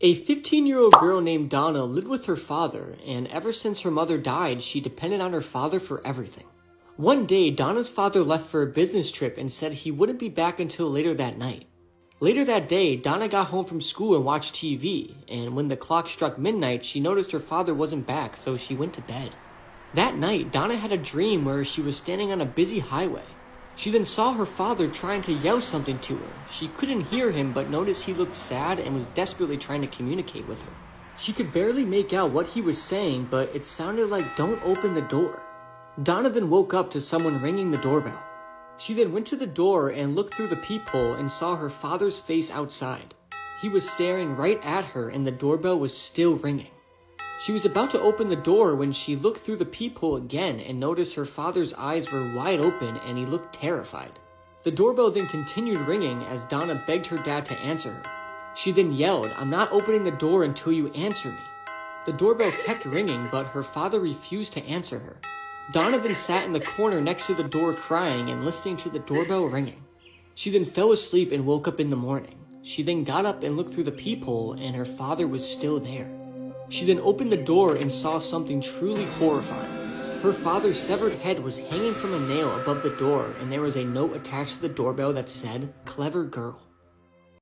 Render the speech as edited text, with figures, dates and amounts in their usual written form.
A 15-year-old girl named Donna lived with her father, and ever since her mother died, she depended on her father for everything. One day, Donna's father left for a business trip and said he wouldn't be back until later that night. Later that day, Donna got home from school and watched TV, and when the clock struck midnight, she noticed her father wasn't back, so she went to bed. That night, Donna had a dream where she was standing on a busy highway. She then saw her father trying to yell something to her. She couldn't hear him, but noticed he looked sad and was desperately trying to communicate with her. She could barely make out what he was saying, but it sounded like, "Don't open the door." Donna then woke up to someone ringing the doorbell. She then went to the door and looked through the peephole and saw her father's face outside. He was staring right at her and the doorbell was still ringing. She was about to open the door when she looked through the peephole again and noticed her father's eyes were wide open and he looked terrified. The doorbell then continued ringing as Donna begged her dad to answer her. She then yelled, "I'm not opening the door until you answer me." The doorbell kept ringing, but her father refused to answer her. Donna then sat in the corner next to the door crying and listening to the doorbell ringing. She then fell asleep and woke up in the morning. She then got up and looked through the peephole and her father was still there. She then opened the door and saw something truly horrifying. Her father's severed head was hanging from a nail above the door and there was a note attached to the doorbell that said, "Clever girl."